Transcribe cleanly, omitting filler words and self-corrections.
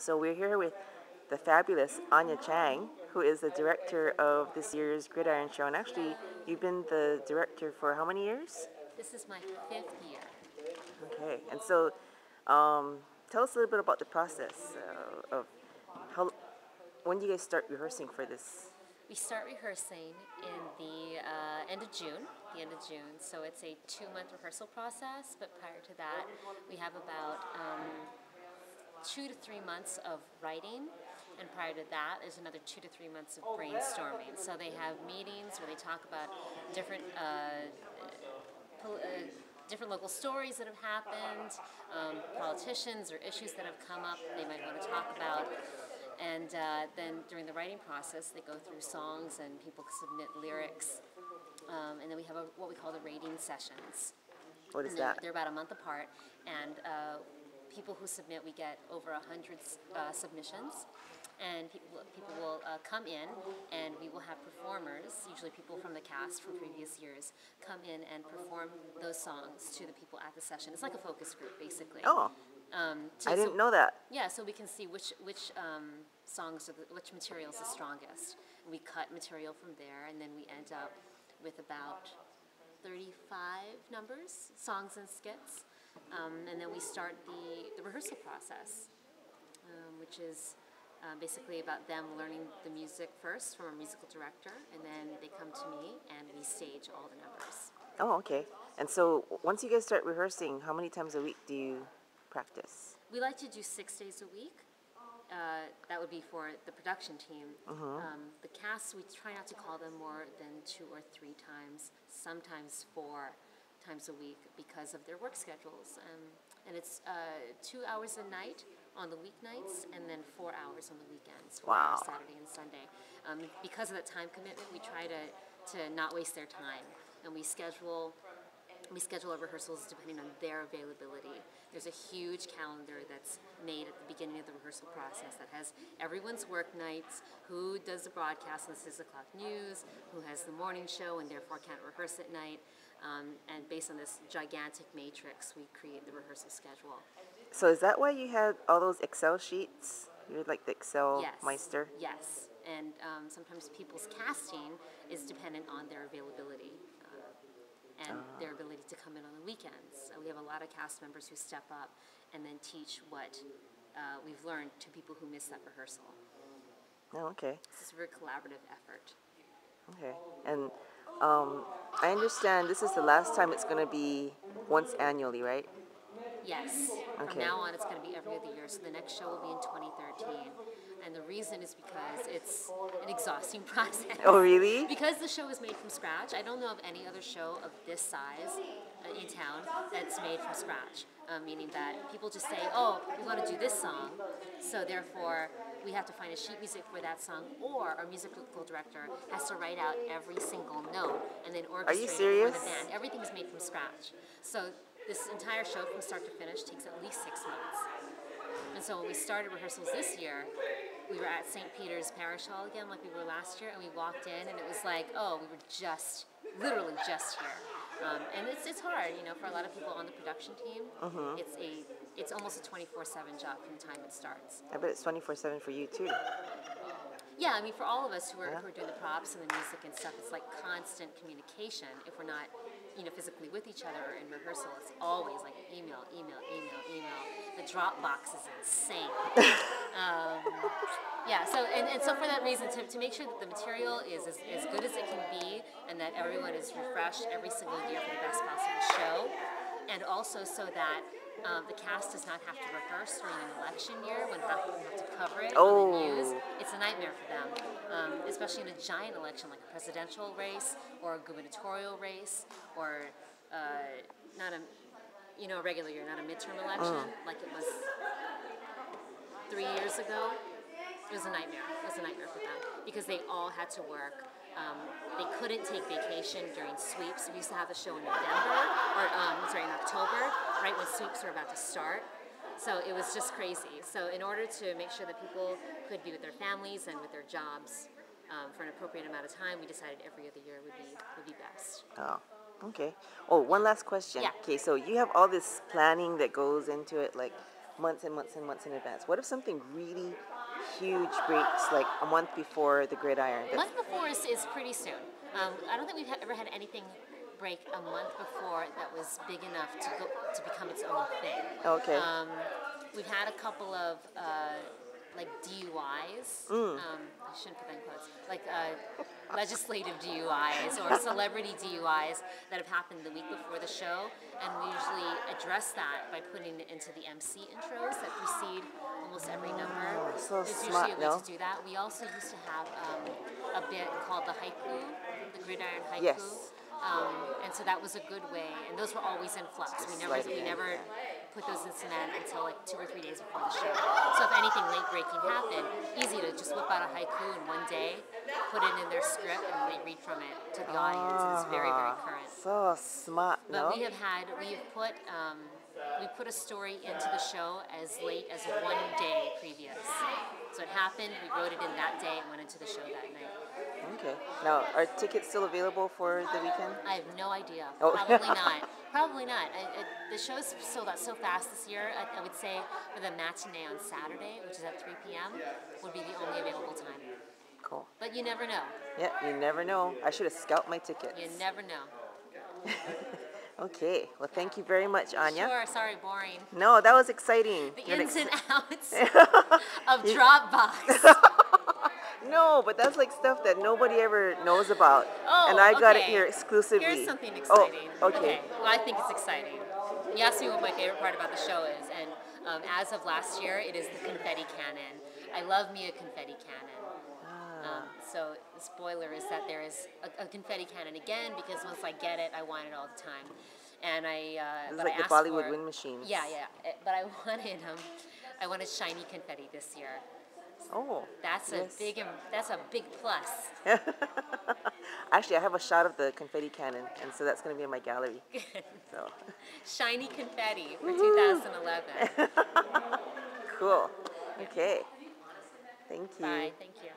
So we're here with the fabulous Ahnya Chang, who is the director of this year's Gridiron show. And actually, you've been the director for how many years? This is my 5th year. Okay, and so tell us a little bit about the process of how. When do you guys start rehearsing for this? We start rehearsing in the end of June, So it's a 2-month rehearsal process, but prior to that, we have about 2 to 3 months of writing, and prior to that is another 2 to 3 months of brainstorming. So they have meetings where they talk about different different local stories that have happened, politicians or issues that have come up they might want to talk about. And then during the writing process, they go through songs and people submit lyrics. And then we have what we call the rating sessions. What is that? They're about a month apart. And people who submit, we get over 100 submissions. And people will come in, and we will have performers, usually people from the cast from previous years, come in and perform those songs to the people at the session. It's like a focus group, basically. Oh, I didn't know that. Yeah, so we can see which songs are which material is the strongest. We cut material from there, and then we end up with about 35 numbers, songs and skits, and then we start the rehearsal process, which is basically about them learning the music first from a musical director, and then they come to me and we stage all the numbers. Oh, okay. And so once you guys start rehearsing, how many times a week do you practice? We like to do 6 days a week. That would be for the production team. The cast, we try not to call them more than 2 or 3 times, sometimes 4 times a week because of their work schedules. And it's 2 hours a night on the weeknights, and then 4 hours on the weekends, 4 hours Saturday and Sunday. Because of that time commitment, we try to not waste their time, and we schedule our rehearsals depending on their availability. There's a huge calendar that's made at the beginning of the rehearsal process that has everyone's work nights, who does the broadcast on the 6 o'clock news, who has the morning show and therefore can't rehearse at night. And based on this gigantic matrix, we create the rehearsal schedule. So is that why you had all those Excel sheets? You're like the Excel meister? Yes, and sometimes people's casting is dependent on their availability and their ability to come in on the weekends. We have a lot of cast members who step up and then teach what we've learned to people who miss that rehearsal. Oh, okay. This is a very collaborative effort. Okay, and I understand this is the last time it's going to be once annually, right? Yes. Okay. From now on, it's going to be every other year. So the next show will be in 2013. And the reason is because it's an exhausting process. Oh, really? Because the show is made from scratch. I don't know of any other show of this size in town that's made from scratch. Meaning that people just say, oh, we want to do this song, so therefore we have to find a sheet music for that song, or our musical director has to write out every single note and then orchestrate it for the band. Everything is made from scratch. So this entire show from start to finish takes at least 6 months. And so when we started rehearsals this year, we were at St. Peter's Parish Hall again like we were last year, and we walked in and it was like, oh, we were literally just here. And it's hard, for a lot of people on the production team. It's almost a 24/7 job from the time it starts. I bet it's 24/7 for you too. Yeah, for all of us who are doing the props and the music and stuff, it's like constant communication. If we're not, physically with each other or in rehearsal, it's always like email. The Dropbox is insane. Yeah, so for that reason, to make sure that the material is as good as it can be and that everyone is refreshed every single year for the best possible show, and also so that the cast does not have to rehearse during an election year when they have to cover it on the news. It's a nightmare for them, especially in a giant election like a presidential race or a gubernatorial race or not a regular year, not a midterm election like it was 3 years ago. It was a nightmare. It was a nightmare for them because they all had to work. They couldn't take vacation during sweeps. We used to have the show in November, or in October, right when sweeps were about to start. So it was just crazy. So in order to make sure that people could be with their families and with their jobs for an appropriate amount of time, we decided every other year would be best. Oh, okay. Oh, one last question. Yeah. Okay, so you have all this planning that goes into it, like months and months and months in advance. What if something really huge breaks like a month before the Gridiron? A month before is pretty soon. I don't think we've ever had anything break a month before that was big enough to become its own thing. Okay. We've had a couple of like DUIs. I shouldn't put that in quotes. Like legislative DUIs or celebrity DUIs that have happened the week before the show, and we usually address that by putting it into the MC intros that precede almost every number. So There's smart, usually a way no? to do that. We also used to have a bit called the haiku, the Gridiron haiku. Yes. And so that was a good way, and those were always in flux. We never put those in cement until like 2 or 3 days before the show. So if anything late breaking happened, easy to just whip out a haiku in one day, put it in their script, and they read from it to the audience. And it's very, very current. So smart, no? But we put a story into the show as late as 1 day previous. So it happened, we wrote it in that day, and went into the show that night. Okay. Now, are tickets still available for the weekend? I have no idea. Oh. Probably not. Probably not. The show's sold out so fast this year. I would say for the matinee on Saturday, which is at 3 p.m., would be the only available time. Cool. But you never know. Yeah, you never know. I should have scalped my tickets. You never know. Okay. Well, thank you very much, Ahnya. Sure. Sorry, boring. No, that was exciting. The ins and outs of Dropbox. No, but that's like stuff that nobody ever knows about. Oh, and I got it okay. here exclusively. Here's something exciting. Oh, okay. Well, I think it's exciting. You asked me what my favorite part about the show is, and as of last year, it is the confetti cannon. I love me a confetti cannon. So the spoiler is that there is a confetti cannon again, because once I get it, I want it all the time. And It's but like I the asked Bollywood for, wind machines. Yeah. But I wanted shiny confetti this year. Oh. That's a big plus. Actually, I have a shot of the confetti cannon, and so that's going to be in my gallery. So. Shiny confetti for 2011. Cool. Okay. Thank you. Bye. Thank you.